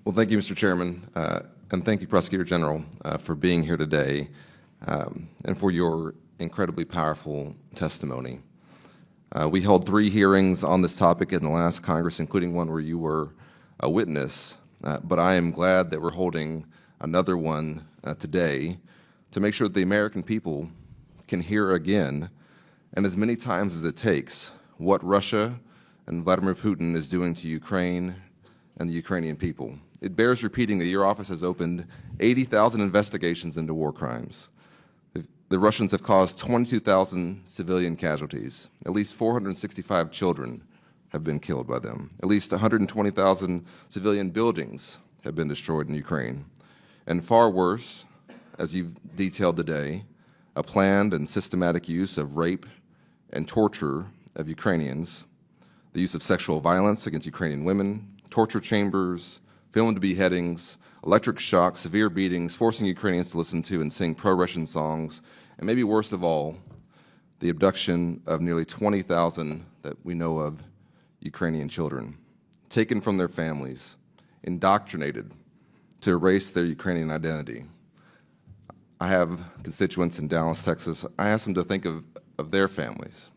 Well, thank you, Mr. Chairman, and thank you, Prosecutor General, for being here today and for your incredibly powerful testimony. We held 3 hearings on this topic in the last Congress, including one where you were a witness, but I am glad that we're holding another one today to make sure that the American people can hear again, and as many times as it takes, what Russia and Vladimir Putin is doing to Ukraine and the Ukrainian people. It bears repeating that your office has opened 80,000 investigations into war crimes. The Russians have caused 22,000 civilian casualties. At least 465 children have been killed by them. At least 120,000 civilian buildings have been destroyed in Ukraine. And far worse, as you've detailed today, a planned and systematic use of rape and torture of Ukrainians, the use of sexual violence against Ukrainian women, torture chambers, filmed beheadings, electric shock, severe beatings, forcing Ukrainians to listen to and sing pro-Russian songs, and maybe worst of all, the abduction of nearly 20,000 that we know of Ukrainian children, taken from their families, indoctrinated to erase their Ukrainian identity. I have constituents in Dallas, Texas. I ask them to think of their families.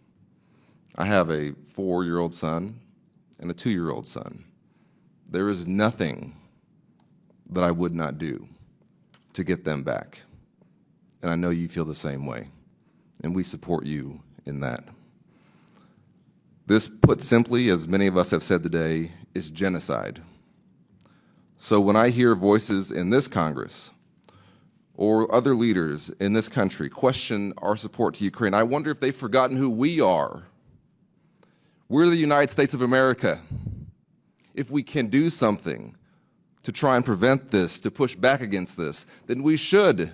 I have a 4-year-old son and a 2-year-old son. There is nothing that I would not do to get them back. And I know you feel the same way, and we support you in that. This, put simply, as many of us have said today, is genocide. So when I hear voices in this Congress or other leaders in this country question our support to Ukraine, I wonder if they've forgotten who we are. We're the United States of America. If we can do something to try and prevent this, to push back against this, then we should.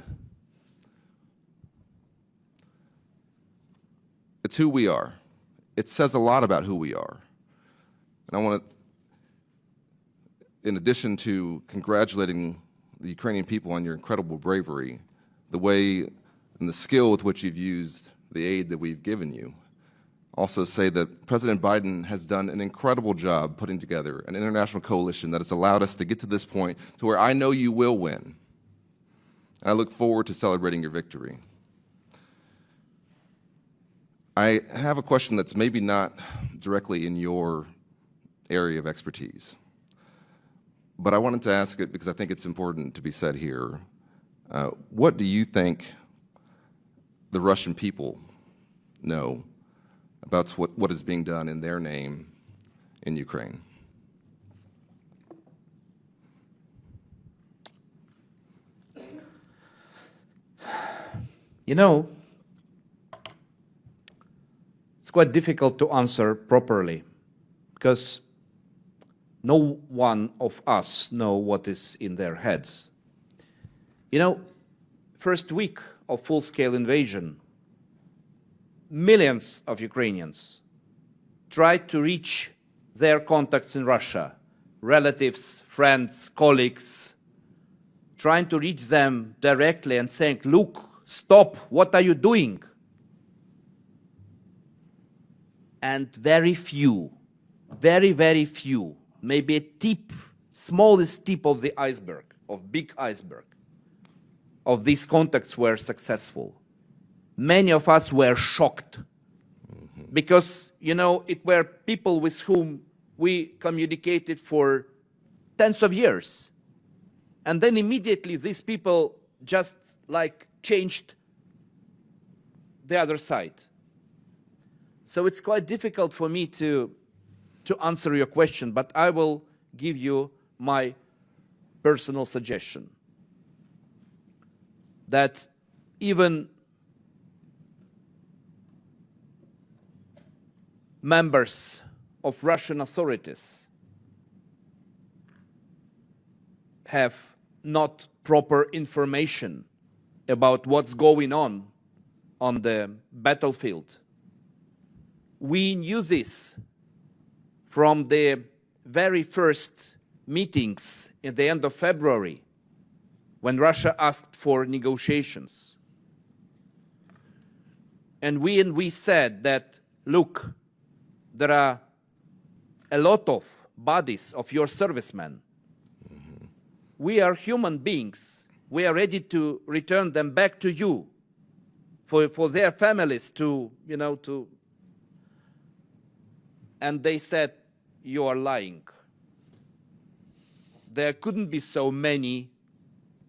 It's who we are. It says a lot about who we are. And I want to, in addition to congratulating the Ukrainian people on your incredible bravery, the way and the skill with which you've used the aid that we've given you, also say that President Biden has done an incredible job putting together an international coalition that has allowed us to get to this point to where I know you will win. And I look forward to celebrating your victory. I have a question that's maybe not directly in your area of expertise, but I wanted to ask it because I think it's important to be said here. What do you think the Russian people know about what is being done in their name in Ukraine? You know, it's quite difficult to answer properly because no one of us know what is in their heads. You know, first week of full-scale invasion, millions of Ukrainians tried to reach their contacts in Russia, relatives, friends, colleagues, trying to reach them directly and saying, look, stop, what are you doing? And very few, very, very few, maybe a tip, smallest tip of the iceberg, of big iceberg, of these contacts were successful. Many of us were shocked because, you know, it were people with whom we communicated for tens of years. And then immediately these people just like changed the other side. So it's quite difficult for me to answer your question, but I will give you my personal suggestion that even members of Russian authorities have not proper information about what's going on the battlefield. We knew this from the very first meetings at the end of February when Russia asked for negotiations. And we said that, look, there are a lot of bodies of your servicemen we are human beings. We are ready to return them back to you, for their families to, and they said, you are lying. There couldn't be so many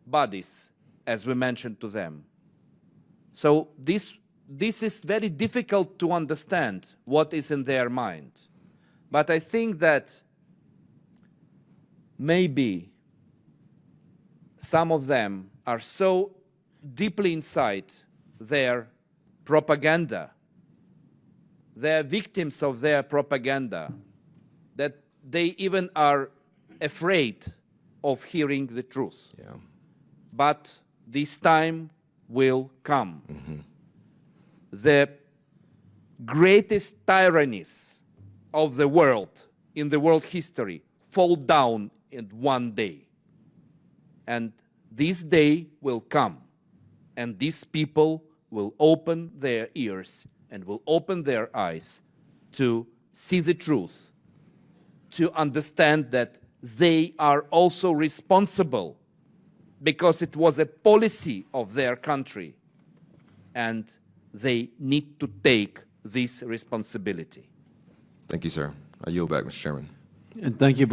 bodies as we mentioned to them. So this is very difficult to understand what is in their mind. But I think that maybe some of them are so deeply inside their propaganda, they're victims of their propaganda, that they even are afraid of hearing the truth. Yeah. But this time will come. Mm-hmm. The greatest tyrannies of the world, in the world history, fall down in one day. And this day will come, and these people will open their ears and will open their eyes to see the truth, to understand that they are also responsible because it was a policy of their country, and they need to take this responsibility. Thank you, sir. I yield back, Mr. Chairman. And thank you.